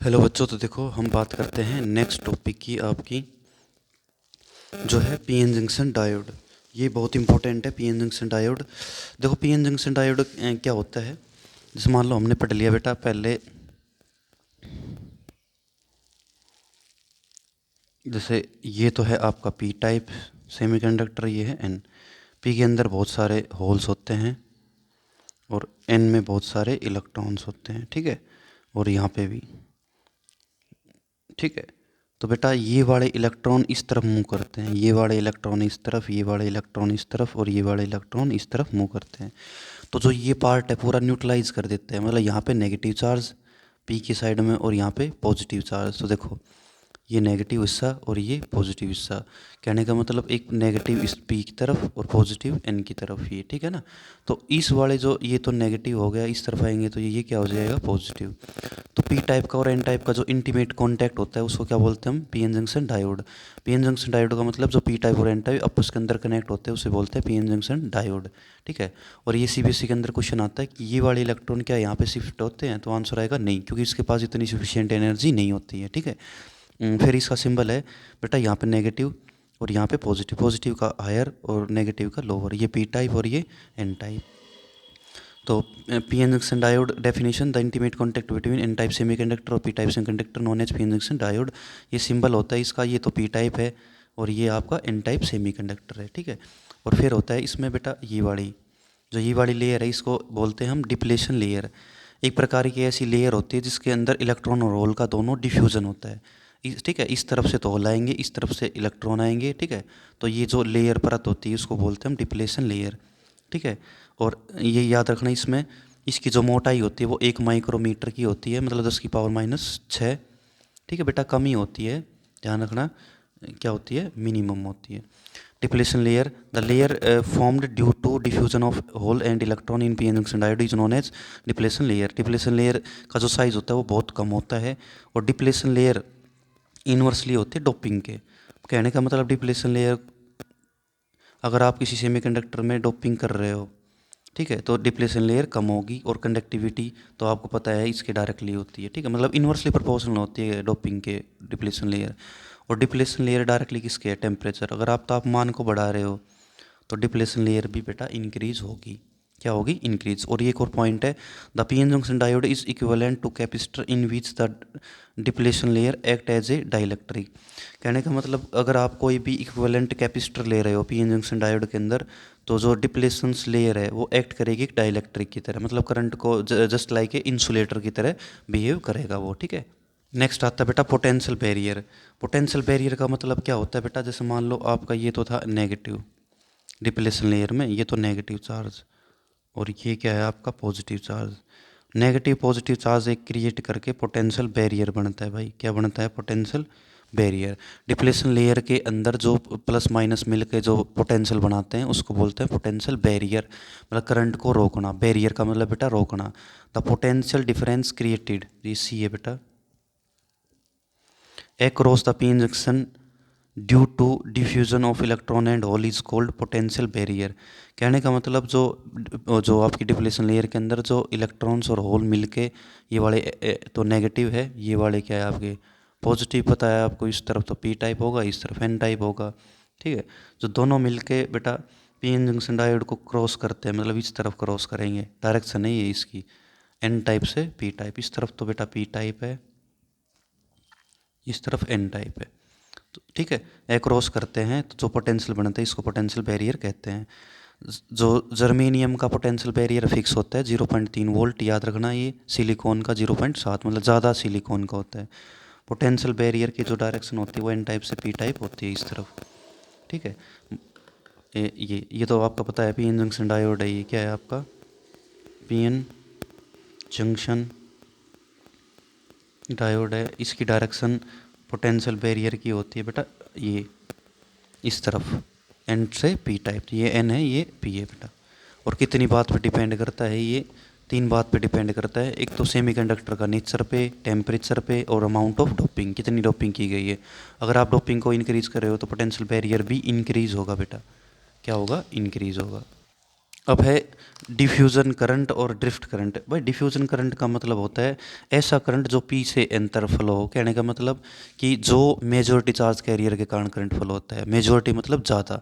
Hello बच्चों, तो देखो हम बात करते हैं नेक्स्ट टॉपिक की, आपकी जो है पीएन जंक्शन डायोड। ये बहुत इंपॉर्टेंट है पीएन जंक्शन डायोड। देखो पीएन जंक्शन डायोड क्या होता है। जैसे मान लो हमने पढ़ लिया बेटा पहले, जैसे ये तो है आपका पी टाइप सेमीकंडक्टर, ये है एन। पी के अंदर बहुत सारे होल्स होते हैं और एन में बहुत सारे इलेक्ट्रॉन्स होते हैं, ठीक है। और यहाँ पे भी, ठीक है। तो बेटा ये वाले इलेक्ट्रॉन इस तरफ मूव करते हैं, ये वाले इलेक्ट्रॉन इस तरफ, ये वाले इलेक्ट्रॉन इस तरफ और ये वाले इलेक्ट्रॉन इस तरफ मूव करते हैं। तो जो ये पार्ट है पूरा न्यूट्रलाइज कर देते हैं, मतलब यहाँ पे नेगेटिव चार्ज पी की साइड में और यहाँ पे पॉजिटिव चार्ज। तो देखो ये नेगेटिव हिस्सा और ये पॉजिटिव हिस्सा, कहने का मतलब एक नेगेटिव इस पी की तरफ और पॉजिटिव एन की तरफ, ये ठीक है ना। तो इस वाले जो ये तो नेगेटिव हो गया, इस तरफ आएंगे तो ये क्या हो जाएगा, पॉजिटिव। तो पी टाइप का और एन टाइप का जो इंटीमेट कांटेक्ट होता है उसको क्या बोलते हैं हम, PN junction diode. PN junction diode का मतलब जो पी टाइप और एन टाइप आपस के अंदर कनेक्ट होते हैं उसे बोलते हैं पीएन जंक्शन डायोड, ठीक है। और ये सीबीएसई के अंदर क्वेश्चन आता है कि ये वाले इलेक्ट्रॉन क्या यहाँ पे शिफ्ट होते हैं, तो आंसर आएगा नहीं, क्योंकि इसके पास इतनी सफिशियंट एनर्जी नहीं होती है, ठीक है। फिर इसका सिंबल है बेटा यहाँ पे नेगेटिव और यहाँ पे पॉजिटिव, पॉजिटिव का हायर और नेगेटिव का लोअर, ये पी टाइप और ये एन टाइप। तो P N junction diode definition, the intimate contact between N type semiconductor और P type semiconductor known as P N junction diode. ये सिंबल होता है इसका, ये तो पी टाइप है और ये आपका एन टाइप सेमीकंडक्टर है, ठीक है। और फिर होता है इसमें बेटा ये वाली, जो ये वाली लेयर है इसको बोलते हैं हम डिप्लेशन लेयर। एक प्रकार की ऐसी लेयर होती है जिसके अंदर इलेक्ट्रॉन और होल का दोनों डिफ्यूजन होता है, ठीक है। इस तरफ से तो होल आएंगे, इस तरफ से इलेक्ट्रॉन आएंगे, ठीक है। तो ये जो लेयर परत होती है उसको बोलते हैं हम डिप्लेशन लेयर, ठीक है। और ये याद रखना इसमें इसकी जो मोटाई होती है वो 1 माइक्रोमीटर की होती है, मतलब 10⁻⁶, ठीक है बेटा, कम ही होती है, ध्यान रखना। क्या होती है, मिनिमम होती है। Depletion layer, the layer formed due to diffusion of hole and electron in PN junction diode is known as depletion layer. Depletion layer का जो साइज होता है वो बहुत कम होता है और डिप्लेशन लेयर इन्वर्सली होती है डोपिंग के। कहने का मतलब डिप्लेशन लेयर, अगर आप किसी सेमीकंडक्टर में डोपिंग कर रहे हो, ठीक है, तो डिप्लेशन लेयर कम होगी और कंडक्टिविटी तो आपको पता है इसके डायरेक्टली होती है, ठीक है, मतलब इन्वर्सली प्रोपोर्शनल होती है डोपिंग के डिप्लेशन लेयर। और डिप्लेशन लेयर डायरेक्टली किसके है, टेम्परेचर। अगर आप तापमान को बढ़ा रहे हो तो डिप्लेशन लेयर भी बेटा इंक्रीज होगी, क्या होगी, इंक्रीज। और ये एक और पॉइंट है, the PN junction diode is equivalent to capacitor in which the depletion layer act as a dielectric. कहने का मतलब अगर आप कोई भी इक्विवेलेंट कैपेसिटर ले रहे हो पीएन जंक्शन डायोड के अंदर, तो जो डिप्लेशन लेयर है वो एक्ट करेगी डाइलेक्ट्रिक की तरह, मतलब करंट को जस्ट लाइक ए इंसुलेटर की तरह बिहेव करेगा वो, ठीक है। नेक्स्ट आता है बेटा पोटेंशियल बैरियर। पोटेंशियल बैरियर का मतलब क्या होता है बेटा, जैसे मान लो आपका ये तो था नेगेटिव डिप्लेशन लेयर में, ये तो नेगेटिव चार्ज और ये क्या है आपका positive charge. Negative positive charge एक क्रिएट करके पोटेंशियल बैरियर बनता है भाई, क्या बनता है, पोटेंशियल बैरियर। डिप्लेशन लेयर के अंदर जो प्लस माइनस मिल के जो पोटेंशियल बनाते हैं उसको बोलते हैं पोटेंशियल बैरियर, मतलब करंट को रोकना। बैरियर का मतलब बेटा रोकना। द पोटेंशियल डिफरेंस क्रिएटेड, ये सी है बेटा, across the p junction due to diffusion of electron and hole is called potential barrier. कहने का मतलब जो जो आपकी डिप्लेशन लेयर के अंदर जो इलेक्ट्रॉन्स और होल मिलके, ये वाले तो नेगेटिव है, ये वाले क्या है आपके पॉजिटिव, पता है आपको, इस तरफ तो पी टाइप होगा, इस तरफ एन टाइप होगा, ठीक है। जो दोनों मिलके बेटा पी एन जंक्शन डायोड को क्रॉस करते हैं, मतलब इस तरफ क्रॉस करेंगे, डायरेक्शन है ये इसकी, एन टाइप से पी टाइप, इस तरफ तो बेटा पी टाइप है, इस तरफ एन टाइप है, तो ठीक है, एक्रॉस करते हैं तो जो पोटेंशियल बनता है इसको पोटेंशियल बैरियर कहते हैं। जो जर्मेनियम का पोटेंशियल बैरियर फिक्स होता है 0.3 वोल्ट, याद रखना। ये सिलिकॉन का 0.7, मतलब ज़्यादा सिलिकॉन का होता है। पोटेंशियल बैरियर की जो डायरेक्शन होती है वो एन टाइप से पी टाइप होती है, इस तरफ, ठीक है। ये तो आपका पता है, पी एन जंक्शन डायोड है, ये क्या है आपका पी एन जंक्शन डायोड है। इसकी डायरेक्शन पोटेंशियल बैरियर की होती है बेटा ये इस तरफ, एन से पी टाइप, ये एन है ये पी है बेटा। और कितनी बात पे डिपेंड करता है, ये 3 बात पे डिपेंड करता है। एक तो सेमीकंडक्टर का नेचर पे, टेम्परेचर पे और अमाउंट ऑफ डोपिंग, कितनी डोपिंग की गई है। अगर आप डोपिंग को इंक्रीज़ कर रहे हो तो पोटेंशियल बैरियर भी इंक्रीज़ होगा बेटा, क्या होगा, इंक्रीज़ होगा। अब है डिफ्यूज़न करंट और ड्रिफ्ट करंट। भाई डिफ्यूज़न करंट का मतलब होता है ऐसा करंट जो पी से एन तरफ फ्लो हो। कहने का मतलब कि जो मेजॉरिटी चार्ज कैरियर के कारण करंट फ्लो होता है, मेजॉरिटी मतलब ज़्यादा,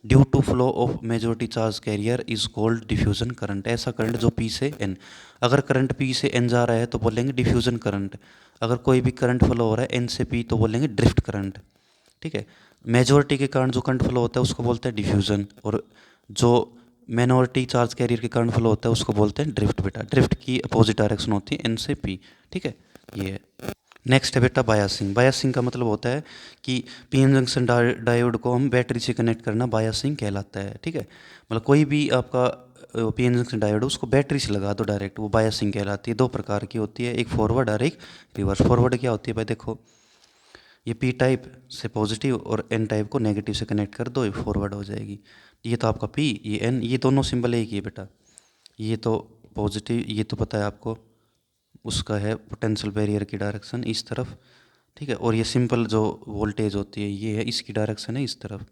due to flow of majority charge carrier is called diffusion current. ऐसा करंट जो पी से एन, अगर करंट पी से एन जा रहा है तो बोलेंगे डिफ्यूज़न करंट। अगर कोई भी करंट फ्लो हो रहा है एन से पी तो बोलेंगे ड्रिफ्ट करंट। ठीक है, मेजॉरिटी के कारण जो करंट फ्लो होता है उसको बोलते हैं डिफ्यूज़न, और जो माइनॉरिटी चार्ज कैरियर के कारण फ्लो होता है उसको बोलते हैं ड्रिफ्ट। बेटा ड्रिफ्ट की अपोजिट डायरेक्शन होती है एन से पी। ठीक है, ये है। नेक्स्ट है बेटा बायसिंग। बायसिंग का मतलब होता है कि पीएन जंक्शन डायोड को हम बैटरी से कनेक्ट करना बायसिंग कहलाता है। ठीक है, मतलब कोई भी आपका पीएन जंक्शन डायोड है उसको बैटरी से लगा दो डायरेक्ट, वो बायसिंग कहलाती है। दो प्रकार की होती है, एक फॉरवर्ड और एक रिवर्स। फॉरवर्ड क्या होती है भाई, देखो ये पी टाइप से पॉजिटिव और एन टाइप को नेगेटिव से कनेक्ट कर दो, ये फॉरवर्ड हो जाएगी। ये तो आपका पी, ये एन, ये दोनों सिंबल एक ही है बेटा। ये तो पॉजिटिव, ये तो पता है आपको, उसका है पोटेंशियल बैरियर की डायरेक्शन इस तरफ। ठीक है, और ये सिंपल जो वोल्टेज होती है ये है, इसकी डायरेक्शन है इस तरफ।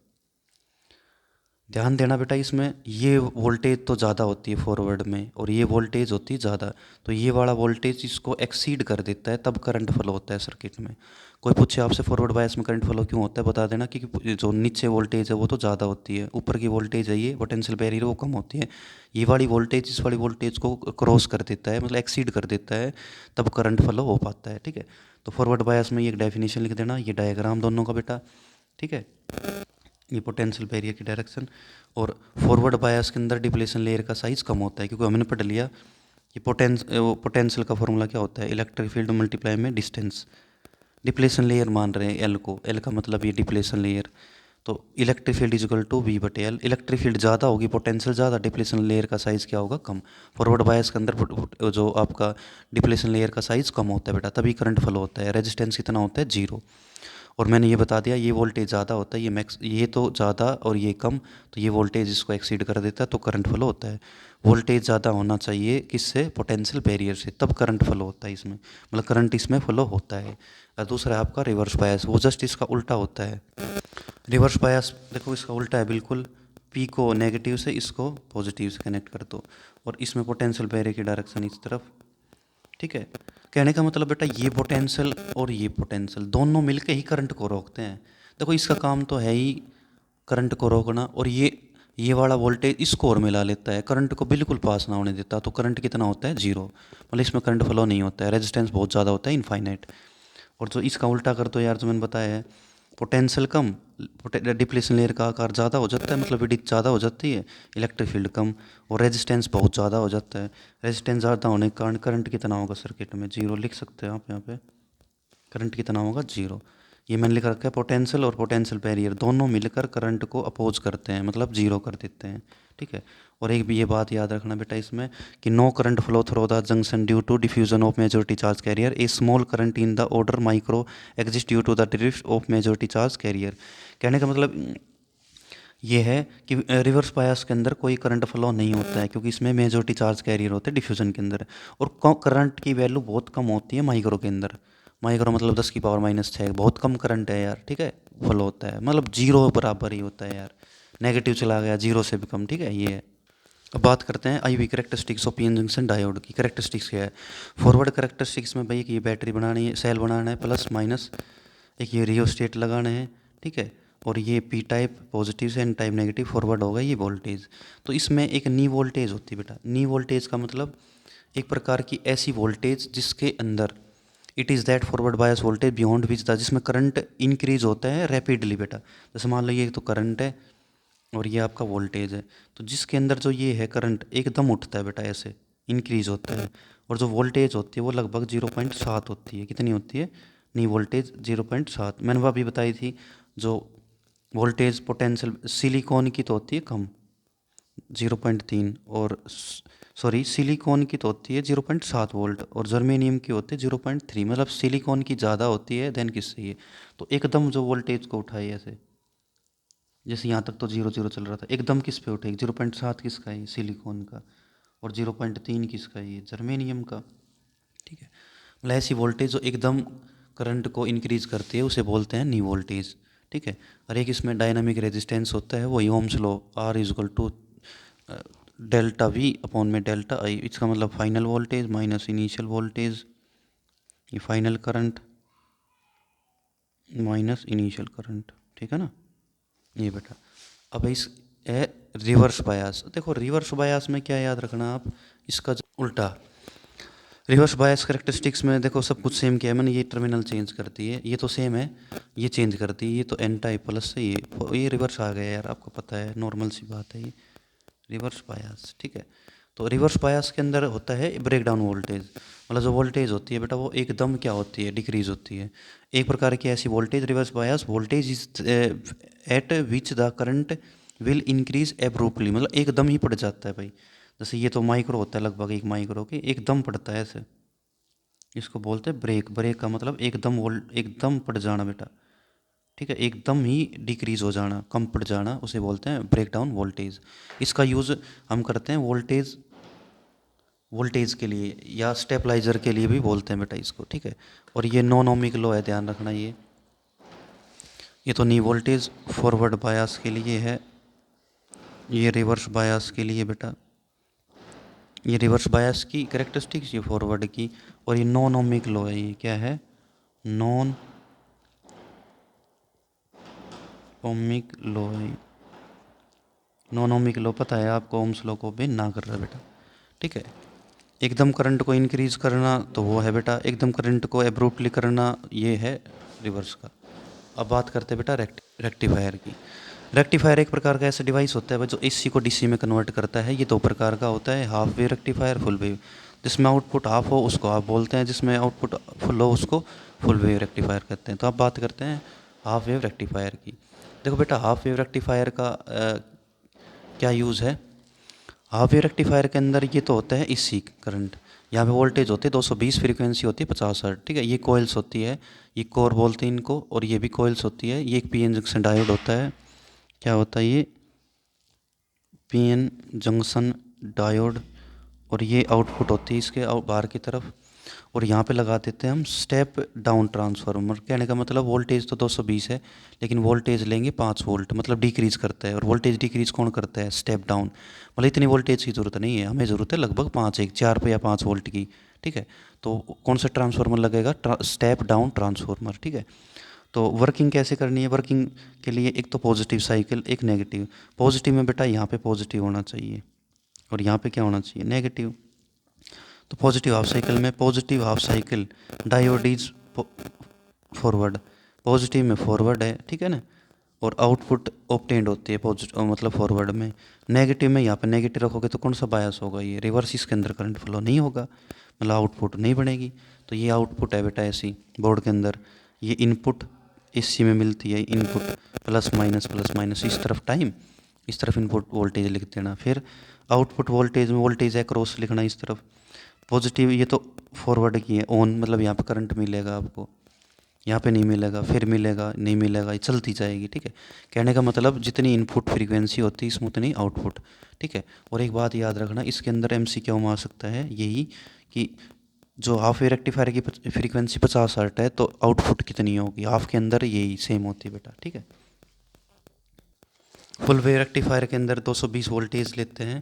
ध्यान देना बेटा, इसमें ये वोल्टेज तो ज़्यादा होती है फॉरवर्ड में और ये वोल्टेज होती है ज़्यादा, तो ये वाला वोल्टेज इसको एक्सीड कर देता है तब करंट फ्लो होता है सर्किट में। कोई पूछे आपसे फॉरवर्ड बायस में करंट फ्लो क्यों होता है, बता देना कि जो नीचे वोल्टेज है वो तो ज़्यादा होती है, ऊपर की वोल्टेज है ये पोटेंशियल बैरियर वो कम होती है। ये वाली वोल्टेज इस वाली वोल्टेज को क्रॉस कर देता है, मतलब एक्सीड कर देता है, तब करंट फ्लो हो पाता है। ठीक है, तो फॉरवर्ड बायस में ये एक डेफिनेशन लिख देना, ये डायग्राम दोनों का बेटा। ठीक है, ये पोटेंशियल बैरियर की डायरेक्शन, और फॉरवर्ड बायस के अंदर डिप्लेशन लेयर का साइज़ कम होता है, क्योंकि हमने पढ़ लिया कि पोटेंशियल का फॉर्मूला क्या होता है, इलेक्ट्रिक फील्ड मल्टीप्लाई में डिस्टेंस। डिप्लेशन लेयर मान रहे हैं एल को, एल का मतलब ये डिप्लेशन लेयर, तो electric field equal to V बटे एल। इलेक्ट्रिक फील्ड ज़्यादा होगी, पोटेंशियल ज़्यादा, डिप्लेशन लेयर का साइज़ क्या होगा, कम। फॉरवर्ड बायस के अंदर जो आपका डिप्लेशन लेयर का साइज़ कम होता है बेटा, तभी करंट फ्लो होता है। रेजिस्टेंस कितना होता है, जीरो। और मैंने ये बता दिया ये वोल्टेज ज़्यादा होता है, ये मैक्स, ये तो ज़्यादा और ये कम, तो ये वोल्टेज इसको एक्सीड कर देता है तो करंट फ्लो होता है। वोल्टेज ज़्यादा होना चाहिए किससे, पोटेंशियल बैरियर से, तब करंट फ्लो होता है इसमें, मतलब करंट इसमें फ्लो होता है। और दूसरा है आपका रिवर्स बायस, वो जस्ट इसका उल्टा होता है। रिवर्स बायस देखो इसका उल्टा है बिल्कुल, पी को नेगेटिव से इसको पॉजिटिव से कनेक्ट कर दो, और इसमें पोटेंशियल बैरियर की डायरेक्शन इस तरफ। ठीक है, कहने का मतलब बेटा ये पोटेंशियल और ये पोटेंशियल दोनों मिलके ही करंट को रोकते हैं। देखो इसका काम तो है ही करंट को रोकना, और ये वाला वोल्टेज इसको और मिला लेता है, करंट को बिल्कुल पास ना होने देता, तो करंट कितना होता है, जीरो, मतलब इसमें करंट फ्लो नहीं होता है, रेजिस्टेंस बहुत ज़्यादा होता है, इनफाइनाइट। और जो इसका उल्टा कर दो यार, जो मैंने बताया है, पोटेंशियल कम, डिप्लेशन लेयर का आकार ज़्यादा हो जाता है, मतलब विड्थ ज़्यादा हो जाती है, इलेक्ट्रिक फील्ड कम, और रेजिस्टेंस बहुत ज़्यादा हो जाता है। रेजिस्टेंस ज़्यादा होने के कारण करंट कितना होगा सर्किट में, जीरो लिख सकते हैं आप यहाँ पे, करंट कितना होगा, जीरो। ये मैंने लिख रखा है, पोटेंशियल और पोटेंशियल बैरियर दोनों मिलकर करंट को अपोज करते हैं, मतलब जीरो कर देते हैं। ठीक है, और एक भी ये बात याद रखना बेटा इसमें कि no current flow through the junction due to diffusion of majority charge carrier, a small current in the order micro exist due to the drift of majority charge carrier. कहने का मतलब ये है कि रिवर्स बायस के अंदर कोई current flow नहीं होता है, क्योंकि इसमें मेजॉरिटी चार्ज कैरियर होते हैं डिफ्यूजन के अंदर, और करंट की वैल्यू बहुत कम होती है माइक्रो के अंदर। माइक्रो मतलब 10⁻⁻⁶, बहुत कम करंट है यार। ठीक है, फ्लो होता है, मतलब जीरो बराबर ही होता है यार, नेगेटिव चला गया, जीरो से भी कम। ठीक है, ये है। अब बात करते हैं I V characteristics of PN junction diode की। करेक्टरिस्टिक्स क्या है, फॉरवर्ड करेक्टरिस्टिक्स में भाई कि ये बैटरी बनानी है, सेल बनाना है, प्लस माइनस, एक ये रियोस्टेट लगाने हैं। ठीक है, और ये पी टाइप पॉजिटिव से एन टाइप नेगेटिव फॉरवर्ड होगा ये वोल्टेज। तो इसमें एक नी वोल्टेज होती है बेटा, नी वोल्टेज का मतलब एक प्रकार की ऐसी वोल्टेज जिसके अंदर it is that forward bias voltage beyond which the, जिसमें करंट इंक्रीज होता है रैपिडली बेटा। जैसे मान लो ये तो करंट है और ये आपका वोल्टेज है, तो जिसके अंदर जो ये है करंट एकदम उठता है बेटा, ऐसे इंक्रीज होता है, और जो वोल्टेज होती है वो लगभग 0.7 होती है। कितनी होती है, नी वोल्टेज 0.7, मैंने वो अभी बताई थी। जो वोल्टेज पोटेंशियल सिलिकॉन की तो होती है कम, 0.3, और सॉरी सिलिकॉन की तो होती है 0.7 वोल्ट, और जर्मेनियम की होती है 0.3, मतलब सिलिकॉन की ज़्यादा होती है देन किससे ये, तो एकदम जो वोल्टेज को उठाए ऐसे, जैसे यहाँ तक तो 0 0 चल रहा था, एकदम किस पे उठेगी, 0.7 किसका है, ये सिलिकॉन का, और 0.3 किसका है, ये जर्मेनियम का। ठीक है, मतलब ऐसी वोल्टेज जो एकदम करंट को इंक्रीज करती है उसे बोलते हैं नी वोल्टेज। ठीक है, और एक इसमें डायनामिक रेजिस्टेंस होता है, वही ohm's law, R equal to delta V upon में डेल्टा आई, इसका मतलब final voltage minus initial voltage, ये final current minus initial current, ठीक है ना। ये बेटा अब इस है रिवर्स बायास। देखो रिवर्स बायास में क्या याद रखना आप, इसका उल्टा। रिवर्स बायस करेक्टरिस्टिक्स में देखो सब कुछ सेम किया है मैंने, ये टर्मिनल चेंज करती है, ये तो सेम है, ये चेंज करती है, ये तो एन टाइप प्लस से ये रिवर्स आ गया यार, आपको पता है नॉर्मल सी बात है ये रिवर्स बायस, ठीक है। तो रिवर्स बायस के अंदर होता है ब्रेक डाउन वोल्टेज, मतलब जो वोल्टेज होती है बेटा वो एकदम क्या होती है, डिक्रीज होती है। एक प्रकार की ऐसी voltage reverse bias voltage is at which the current will increase abruptly, मतलब एकदम ही पड़ जाता है भाई। जैसे ये तो माइक्रो होता है, लगभग 1 माइक्रो के एकदम पड़ता है ऐसे, इसको बोलते हैं ब्रेक। ब्रेक का मतलब एकदम वोल्ट एकदम पड़ जाना बेटा, ठीक है, एकदम ही डिक्रीज हो जाना, कम पड़ जाना, उसे बोलते हैं ब्रेक डाउन वोल्टेज। इसका यूज़ हम करते हैं वोल्टेज के लिए या स्टेबलाइजर के लिए भी बोलते हैं बेटा इसको, ठीक है। और ये नॉन ओमिक लो है, ध्यान रखना। ये तो नी वोल्टेज फॉरवर्ड बायस के लिए है, ये रिवर्स बायस के लिए बेटा, ये रिवर्स बायस की करेक्टरिस्टिक्स, ये फॉरवर्ड की। और ये नॉन ओमिक लो है, ये क्या है, नॉन ओमिक लो है। नॉन ओमिक लो पता है आपको, ओम्स लो को भी ना कर रहा बेटा, ठीक है। एकदम करंट को इंक्रीज करना तो वो है बेटा, एकदम करंट को एब्रूप्टली करना ये है रिवर्स का। अब बात करते हैं बेटा रेक्टिफायर की। रेक्टिफायर एक प्रकार का ऐसा डिवाइस होता है जो एसी को डीसी में कन्वर्ट करता है। ये दो प्रकार का होता है, half wave rectifier, full wave. जिसमें आउटपुट हाफ हो उसको आप बोलते हैं, जिसमें आउटपुट फुल हो उसको फुल वेव रेक्टिफायर कहते हैं। तो अब बात करते हैं हाफ वेव रेक्टिफायर की। देखो बेटा हाफ वेव रेक्टिफायर का क्या यूज़ है। हाफ वेव रेक्टिफायर के अंदर ये तो होता है इसी करंट, यहाँ पे वोल्टेज होती है 220, फ्रीक्वेंसी होती है 50 हर्ट्ज, ठीक है। ये कोयल्स होती है, ये कोर बोलते हैं इनको, और ये भी कोयल्स होती है। ये एक पीएन जंक्शन डायोड होता है, क्या होता है ये, पीएन जंक्शन डायोड। और ये आउटपुट होती है इसके बाहर की तरफ। और यहाँ पे लगा देते हैं हम स्टेप डाउन ट्रांसफार्मर। कहने का मतलब वोल्टेज तो 220 है, लेकिन वोल्टेज लेंगे 5 वोल्ट, मतलब डिक्रीज़ करता है। और वोल्टेज डिक्रीज़ कौन करता है, स्टेप डाउन। मतलब इतनी वोल्टेज की ज़रूरत नहीं है, हमें ज़रूरत है लगभग 4 पे या 5 वोल्ट की, ठीक है। तो कौन सा ट्रांसफार्मर लगेगा, स्टेप डाउन ट्रांसफार्मर, ठीक है। तो वर्किंग कैसे करनी है, वर्किंग के लिए एक तो पॉजिटिव साइकिल, एक नेगेटिव। पॉजिटिव में बेटा यहाँ पे पॉजिटिव होना चाहिए, और यहाँ पे क्या होना चाहिए, नेगेटिव। तो पॉजिटिव हाफ साइकिल में, positive half cycle diode is forward, positive में फॉरवर्ड है, ठीक है ना। और आउटपुट ऑब्टेन्ड होती है पॉजिटिव मतलब फॉरवर्ड में। नेगेटिव में यहाँ पे नेगेटिव रखोगे तो कौन सा बायस होगा, ये रिवर्स, इसके अंदर करंट फ्लो नहीं होगा, मतलब आउटपुट नहीं बनेगी। तो ये आउटपुट है बेटा ऐसी बोर्ड के अंदर। ये इनपुट एसी में मिलती है, इनपुट प्लस माइनस, इस तरफ टाइम, इस तरफ इनपुट वोल्टेज लिख देना। फिर आउटपुट वोल्टेज में वोल्टेज है क्रॉस लिखना इस तरफ। पॉजिटिव ये तो फॉरवर्ड की है, ऑन मतलब यहाँ पे करंट मिलेगा आपको, यहाँ पे नहीं मिलेगा, फिर मिलेगा, नहीं मिलेगा, ये चलती जाएगी, ठीक है। कहने का मतलब जितनी इनपुट फ्रीक्वेंसी होती है इसमें उतनी आउटपुट, ठीक है। और एक बात याद रखना, इसके अंदर एमसीक्यू में आ सकता है यही कि जो हाफ वेव रेक्टिफायर की फ्रीक्वेंसी 50 हर्ट्ज है तो आउटपुट कितनी होगी, हाफ के अंदर यही सेम होती है बेटा, ठीक है। फुल वेव रेक्टिफायर के अंदर 220 वोल्टेज लेते हैं,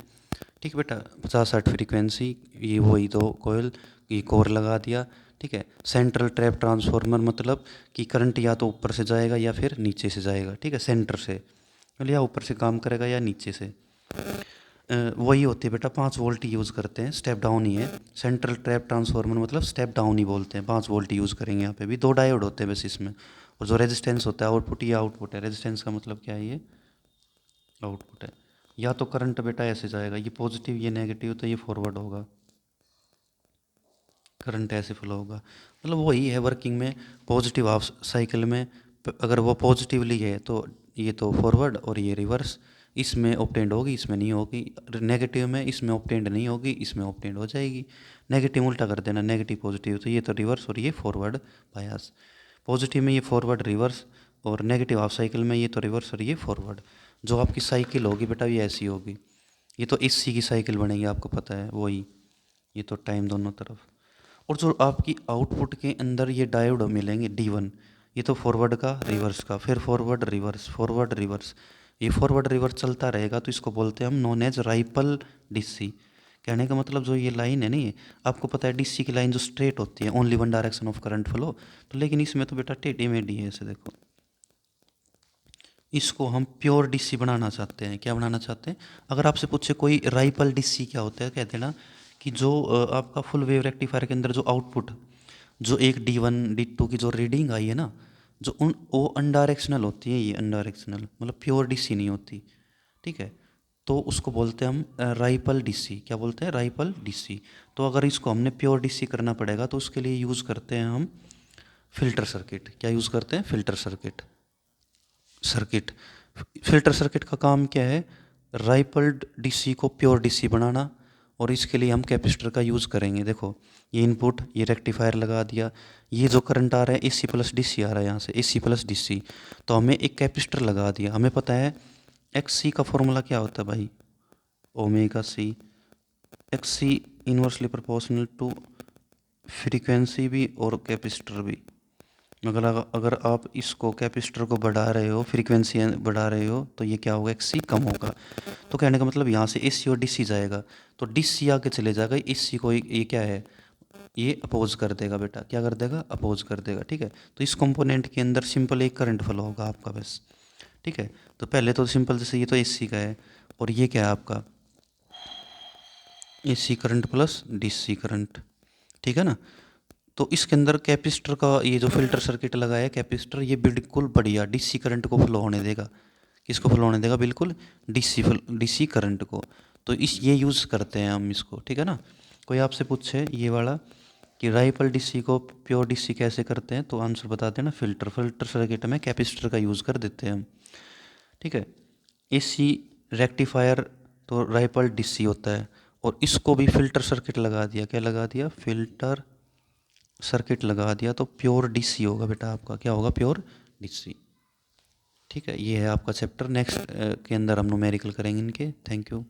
ठीक है बेटा, 50 हर्ट्ज फ्रीक्वेंसी, ये वही दो कोयल, ये कोर लगा दिया, ठीक है। सेंट्रल ट्रैप ट्रांसफार्मर मतलब कि करंट या तो ऊपर से जाएगा या फिर नीचे से जाएगा, ठीक है, सेंटर से, मतलब या ऊपर से काम करेगा या नीचे से। वही होती है बेटा, 5 वोल्ट यूज़ करते हैं, स्टेप डाउन ही है। सेंट्रल ट्रैप ट्रांसफार्मर मतलब स्टेप डाउन ही बोलते हैं, 5 वोल्ट यूज़ करेंगे यहाँ पे भी। 2 डायोड होते हैं बस इसमें। और जो रेजिस्टेंस होता है आउटपुट, ये आउटपुट है, रेजिस्टेंस का मतलब क्या है, ये आउटपुट है। या तो करंट बेटा ऐसे जाएगा, ये पॉजिटिव ये नेगेटिव, तो ये फॉरवर्ड होगा, करंट ऐसे फ्लो होगा। मतलब वही है वर्किंग में, पॉजिटिव हाफ साइकिल में अगर वो पॉजिटिवली है तो ये तो फॉरवर्ड और ये रिवर्स, इसमें ऑब्टेंड होगी, इसमें नहीं होगी। नेगेटिव में इसमें ऑब्टेंड नहीं होगी, इसमें ऑब्टेंड हो जाएगी। नेगेटिव उल्टा कर देना, नेगेटिव पॉजिटिव, तो ये तो रिवर्स और ये फॉरवर्ड बायस। पॉजिटिव में ये फॉरवर्ड रिवर्स, और नेगेटिव हाफ साइकिल में ये तो रिवर्स और ये फॉरवर्ड। जो आपकी साइकिल होगी बेटा ये ऐसी होगी, ये तो एसी की साइकिल बनेगी, आपको पता है वही, ये तो टाइम दोनों तरफ। और जो आपकी आउटपुट के अंदर ये डायोड मिलेंगे D1, ये तो फॉरवर्ड का रिवर्स का, फिर फॉरवर्ड रिवर्स, फॉरवर्ड रिवर्स, ये फॉरवर्ड रिवर्स चलता रहेगा, तो इसको बोलते हैं हम नॉन एज राइपल डीसी। कहने का मतलब जो ये लाइन है नहीं, आपको पता है डीसी की लाइन जो स्ट्रेट होती है, only one direction of current flow, तो लेकिन इसमें तो बेटा टेढ़ी मेढ़ी है, ऐसे देखो। इसको हम प्योर डीसी बनाना चाहते हैं। क्या बनाना चाहते हैं? अगर आपसे पूछे कोई राइपल डीसी क्या होता है, कहते हैं ना कि जो आपका फुल वेव रेक्टिफायर के अंदर जो आउटपुट, जो एक D1 D2 की जो रीडिंग आई है ना, जो उन वो अनडायरेक्शनल होती है, ये अनडायरेक्शनल मतलब प्योर डीसी नहीं होती, ठीक है। तो उसको बोलते हैं हम राइपल डीसी। क्या बोलते हैं? राइपल डीसी। तो अगर इसको हमने प्योर डीसी करना पड़ेगा तो उसके लिए यूज़ करते हैं हम फिल्टर सर्किट। क्या यूज़ करते हैं? Filter circuit. Circuit filter circuit का काम क्या है? राइपल्ड डीसी को प्योर डीसी बनाना, और इसके लिए हम कैपेसिटर का यूज़ करेंगे। देखो ये इनपुट, ये रेक्टिफायर लगा दिया, ये जो करंट आ रहा है AC प्लस DC आ रहा है, यहाँ से AC प्लस DC, तो हमें एक कैपेसिटर लगा दिया। हमें पता है XC का फॉर्मूला क्या होता है भाई? Omega C। XC inversely proportional to frequency भी और कैपेसिटर भी। अगर अगर आप इसको कैपेसिटर को बढ़ा रहे हो, फ्रीक्वेंसी बढ़ा रहे हो, तो ये क्या होगा? XC कम होगा। तो कहने का मतलब यहाँ से AC और DC जाएगा, तो DC आगे चले जाएगा, AC को ये क्या है? ये अपोज कर देगा बेटा। क्या कर देगा? अपोज कर देगा, ठीक है। तो इस कंपोनेंट के अंदर सिंपल एक करंट फ्लो होगा आपका बस, ठीक है। तो पहले तो सिंपल जैसे ये तो AC का है, और ये क्या है आपका? AC current plus DC current, ठीक है ना। तो इसके अंदर कैपेसिटर का ये जो फिल्टर सर्किट लगाया है कैपेसिटर, ये बिल्कुल बढ़िया डीसी करंट को फ्लो होने देगा। किसको फ्लो होने देगा? बिल्कुल डीसी करंट को। तो इस ये यूज़ करते हैं हम इसको, ठीक है ना। कोई आपसे पूछे ये वाला कि राइपल डीसी को प्योर डीसी कैसे करते हैं, तो आंसर बता देना फिल्टर सर्किट में कैपेसिटर का यूज़ कर देते हैं हम, ठीक है। AC रेक्टिफायर तो राइपल डीसी होता है, और इसको भी फिल्टर सर्किट लगा दिया। क्या लगा दिया? फिल्टर सर्किट लगा दिया, तो प्योर डीसी होगा बेटा आपका। क्या होगा? प्योर डीसी, ठीक है। ये है आपका चैप्टर। नेक्स्ट के अंदर हम न्यूमेरिकल करेंगे इनके। Thank you.